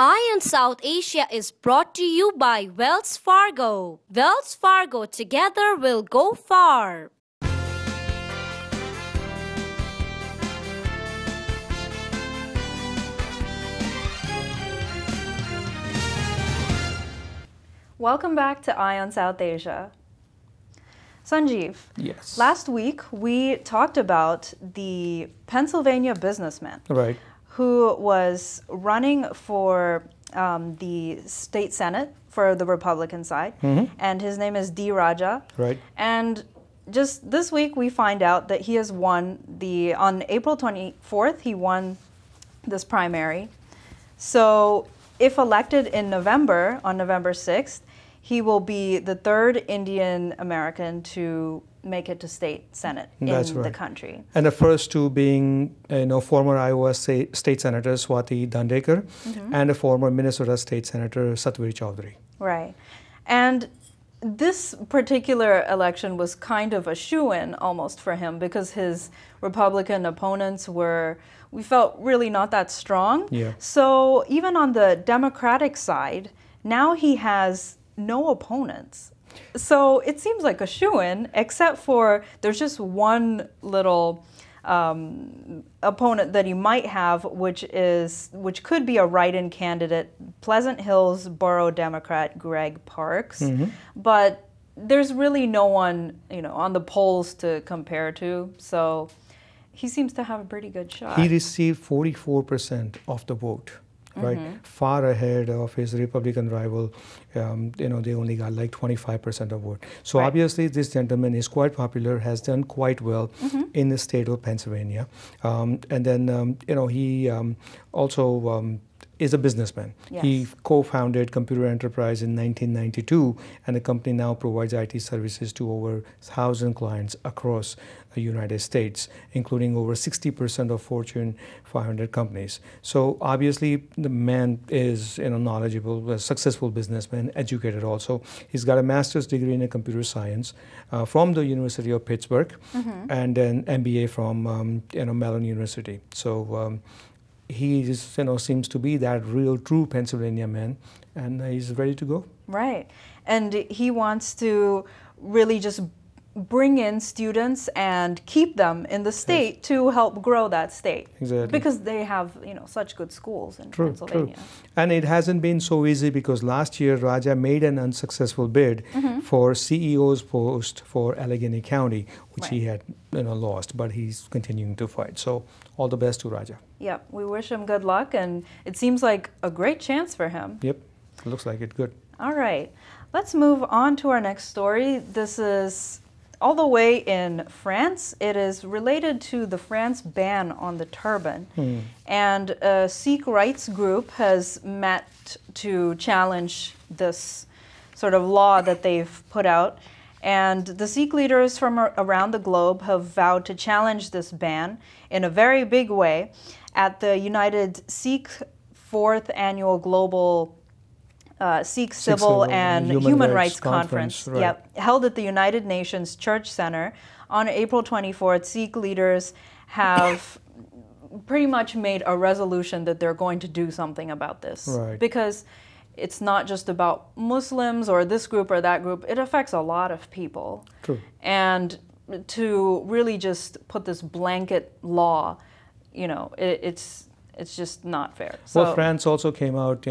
Eye on South Asia is brought to you by Wells Fargo. Wells Fargo, together we'll go far. Welcome back to Eye on South Asia. Sanjeev, yes. Last week we talked about the Pennsylvania businessman Right. who was running for the state senate for the Republican side, and his name is D. Raja. Right. And just this week we find out that he has won on April 24th, he won this primary. So if elected in November, on November 6th, he will be the third Indian American to make it to state senate in the country. And the first two being, former Iowa State Senator Swati Dandekar and a former Minnesota State Senator Satvir Chaudhary. Right. And this particular election was kind of a shoo-in almost for him because his Republican opponents we felt really not that strong. Yeah. So even on the Democratic side, now he has no opponents. So it seems like a shoo-in, except for there's just one little opponent that he might have, which could be a write-in candidate, Pleasant Hills Borough Democrat Greg Parks. But there's really no one, on the polls to compare to. So he seems to have a pretty good shot. He received 44% of the vote. Right, far ahead of his Republican rival. They only got like 25% of vote. So obviously, this gentleman is quite popular, has done quite well in the state of Pennsylvania, and then he also is a businessman. Yes. He co-founded Computer Enterprise in 1992, and the company now provides IT services to over 1,000 clients across the United States, including over 60% of Fortune 500 companies. So obviously, the man is knowledgeable, a successful businessman, educated also. He's got a master's degree in computer science from the University of Pittsburgh, and an MBA from Mellon University. So. He seems to be that real, true Pennsylvania man, and he's ready to go. Right. And he wants to really just bring in students and keep them in the state to help grow that state. Exactly. Because they have, such good schools in Pennsylvania. True. And it hasn't been so easy because last year Raja made an unsuccessful bid for CEO's post for Allegheny County, which he had lost, but he's continuing to fight. So all the best to Raja. Yeah, we wish him good luck, and it seems like a great chance for him. Yep, looks like it. Good. All right, let's move on to our next story. This is all the way in France. It is related to the France ban on the turban. And a Sikh rights group has met to challenge this sort of law that they've put out. And the Sikh leaders from around the globe have vowed to challenge this ban in a very big way at the United Sikh 4th Annual Global Sikh Civil and Human Rights Conference, right. Held at the United Nations Church Center on April 24th. Sikh leaders have pretty much made a resolution that they're going to do something about this. Right. Because it's not just about Muslims or this group or that group. It affects a lot of people. True. And to really just put this blanket law, it's just not fair. So, well, France also came out,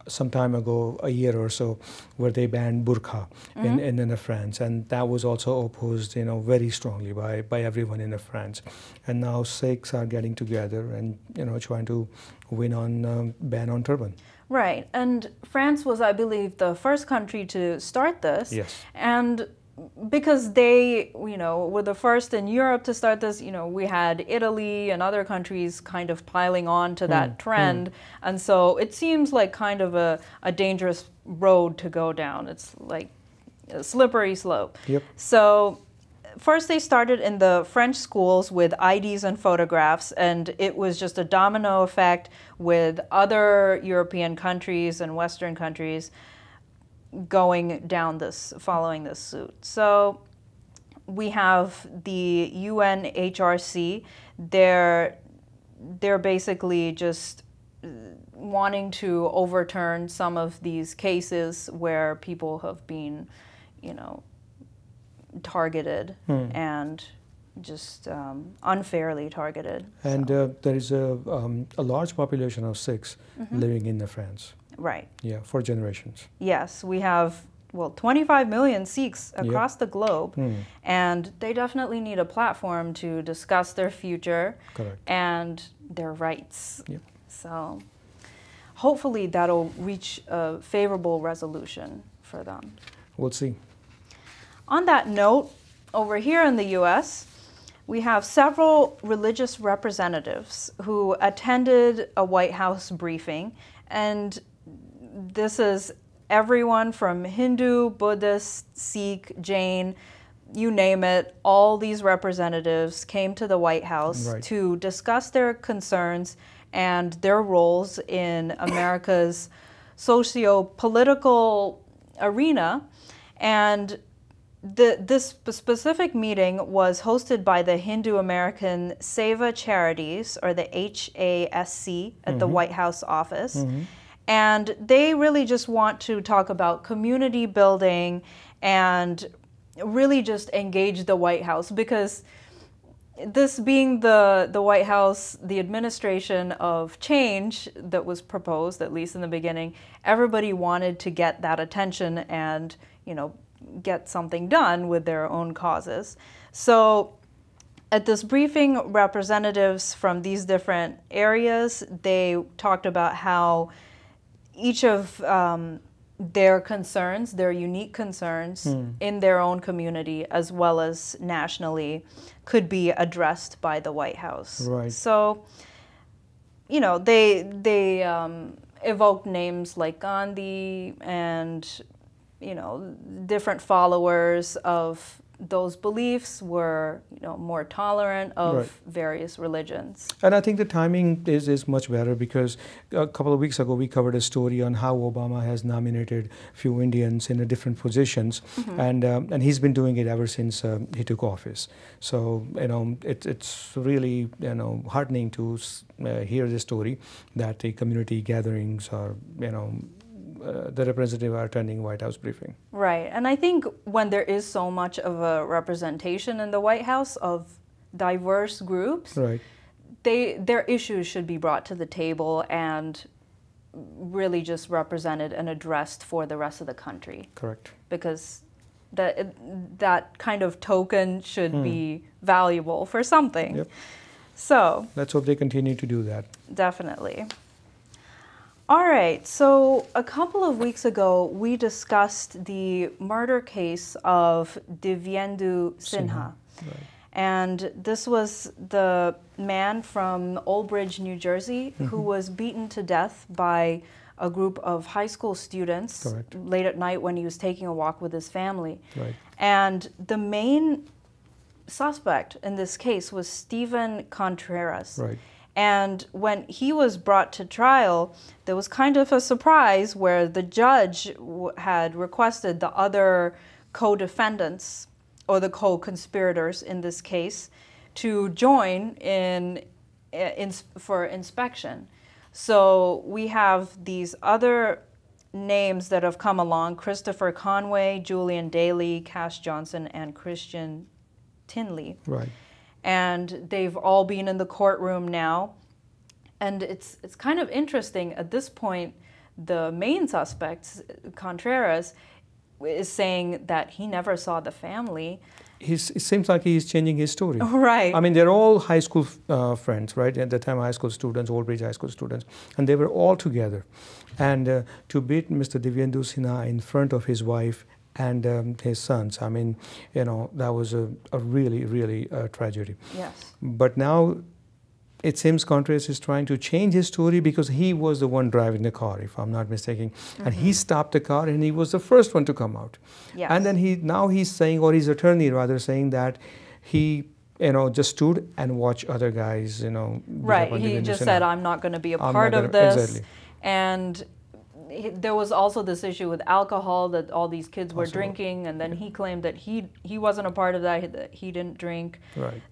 some time ago, a year or so, where they banned burqa in France, and that was also opposed, very strongly by everyone in France. And now Sikhs are getting together and trying to win on ban on turban. Right, and France was, I believe, the first country to start this. Yes. And because they, were the first in Europe to start this, we had Italy and other countries kind of piling on to that trend. And so it seems like kind of a dangerous road to go down. It's like a slippery slope. Yep. So first they started in the French schools with IDs and photographs, and it was just a domino effect with other European countries and Western countries following this suit. So we have the UNHRC. They're basically just wanting to overturn some of these cases where people have been, you know, targeted and just unfairly targeted. And there is a large population of Sikhs living in France. Right. Yeah, for generations. Yes, we have, well, 25 million Sikhs across the globe, and they definitely need a platform to discuss their future and their rights. Yep. So hopefully that'll reach a favorable resolution for them. We'll see. On that note, over here in the U.S., we have several religious representatives who attended a White House briefing, and this is everyone from Hindu, Buddhist, Sikh, Jain, you name it. All these representatives came to the White House to discuss their concerns and their roles in America's socio-political arena. And this specific meeting was hosted by the Hindu American Seva Charities, or the HASC, at the White House office. And they really just want to talk about community building and really just engage the White House, because this being the White House, the administration of change that was proposed, at least in the beginning, everybody wanted to get that attention and, you know, get something done with their own causes. So at this briefing, representatives from these different areas, they talked about how each of their concerns, their unique concerns in their own community as well as nationally, could be addressed by the White House. Right. So, you know, they evoked names like Gandhi and, you know, different followers of those beliefs were, you know, more tolerant of various religions. And I think the timing is much better, because a couple of weeks ago we covered a story on how Obama has nominated few Indians in different positions, and he's been doing it ever since he took office. So, you know, it's really, you know, heartening to hear the story that the community gatherings are, you know, the representatives are attending White House briefing. Right, and I think when there is so much of a representation in the White House of diverse groups, their issues should be brought to the table and really just represented and addressed for the rest of the country. Correct. Because that kind of token should be valuable for something. Yep. So let's hope they continue to do that. Definitely. All right, so a couple of weeks ago, we discussed the murder case of Divyendu Sinha. And this was the man from Old Bridge, New Jersey, who was beaten to death by a group of high school students late at night when he was taking a walk with his family. And the main suspect in this case was Stephen Contreras. And when he was brought to trial, there was kind of a surprise where the judge had requested the other co-defendants, or the co-conspirators in this case, to join for inspection. So we have these other names that have come along: Christopher Conway, Julian Daly, Cash Johnson, and Christian Tinley. And they've all been in the courtroom now. And it's kind of interesting. At this point, the main suspect, Contreras, is saying that he never saw the family. It seems like he's changing his story. I mean, they're all high school friends, right? At the time, high school students, Old Bridge high school students. And they were all together. And to beat Mr. Divyendu Sinha in front of his wife and his sons, I mean, you know, that was a really, really tragedy. Yes. But now it seems Contreras is trying to change his story, because he was the one driving the car, if I'm not mistaken. And he stopped the car and he was the first one to come out. And then he's saying, or his attorney rather, saying that he, you know, just stood and watched other guys, you know. He just said, I'm not going to be a part of this. And there was also this issue with alcohol, that all these kids were drinking, and then he claimed that he wasn't a part of that he didn't drink.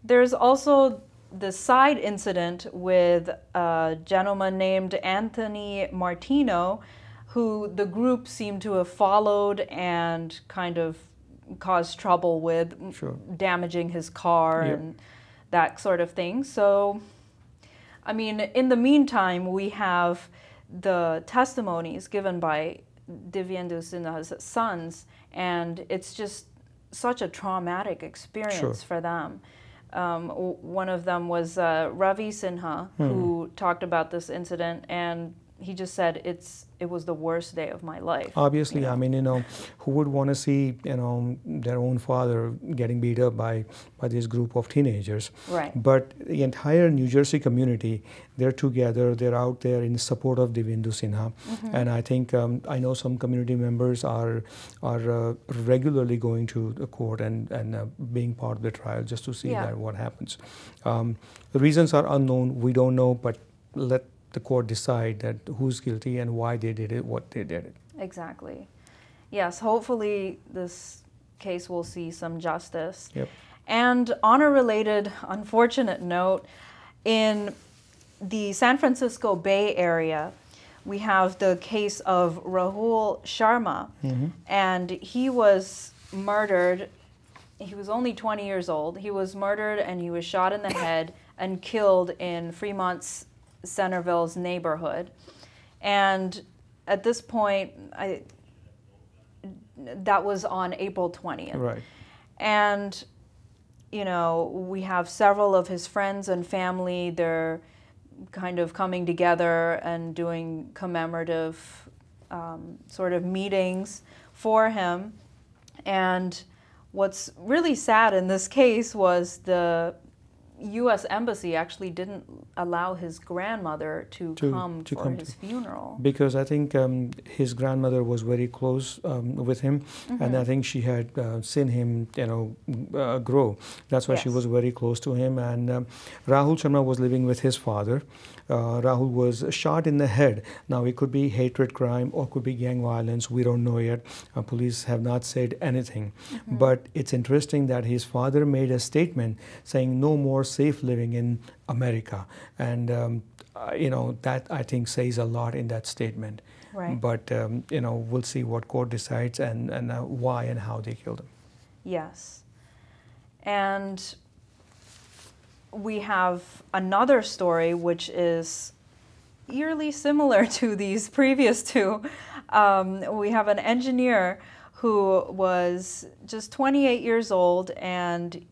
There's also the side incident with a gentleman named Anthony Martino, who the group seemed to have followed and kind of caused trouble with, Sure. damaging his car Yep. and that sort of thing. So, I mean, in the meantime, we have the testimonies given by Divyendu Sinha's sons, and it's just such a traumatic experience Sure. for them. One of them was Ravi Sinha, who talked about this incident, and he just said it was the worst day of my life. Obviously, I mean, who would want to see, their own father getting beat up by this group of teenagers? Right. But the entire New Jersey community, they're together, they're out there in support of Divyendu Sinha. And I think, I know some community members are regularly going to the court and being part of the trial just to see Yeah. that what happens. The reasons are unknown, we don't know, but let the court decide that who's guilty and why they did it, what they did it. Exactly. Yes, hopefully this case will see some justice. Yep. And on a related unfortunate note, in the San Francisco Bay Area, we have the case of Rahul Sharma, and he was murdered. He was only 20 years old. He was murdered and he was shot in the head and killed in Fremont's Centerville's neighborhood. And at this point, that was on April 20th. Right. And, we have several of his friends and family. They're kind of coming together and doing commemorative sort of meetings for him. And what's really sad in this case was the U.S. Embassy actually didn't allow his grandmother to come for his funeral. Because I think his grandmother was very close with him, and I think she had seen him, grow. That's why she Yes. was very close to him. And Rahul Sharma was living with his father. Rahul was shot in the head. Now, it could be hatred crime or could be gang violence. We don't know yet. Police have not said anything. But it's interesting that his father made a statement saying no more safe living in America. And, that I think says a lot in that statement. Right. But, we'll see what court decides and why and how they killed him. Yes. And we have another story which is eerily similar to these previous two. We have an engineer who was just 28 years old, and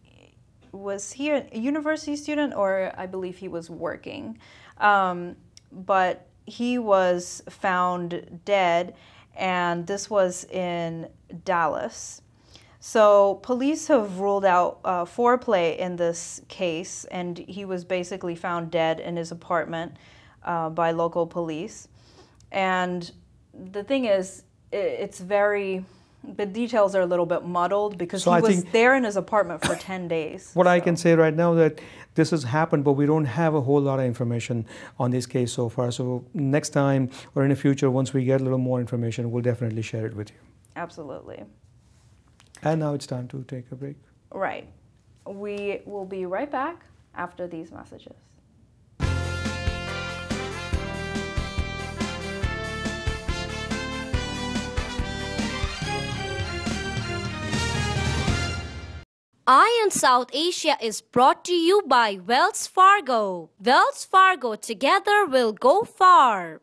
was he a university student, or I believe he was working? But he was found dead, and this was in Dallas. So police have ruled out foreplay in this case, and he was basically found dead in his apartment by local police. And the thing is, the details are a little bit muddled because So he I was think there in his apartment for 10 days. What I can say right now that this has happened, but we don't have a whole lot of information on this case so far. So next time or in the future, once we get a little more information, we'll definitely share it with you. Absolutely. And now it's time to take a break. Right. We will be right back after these messages. Ion South Asia is brought to you by Wells Fargo. Wells Fargo, together we'll go far.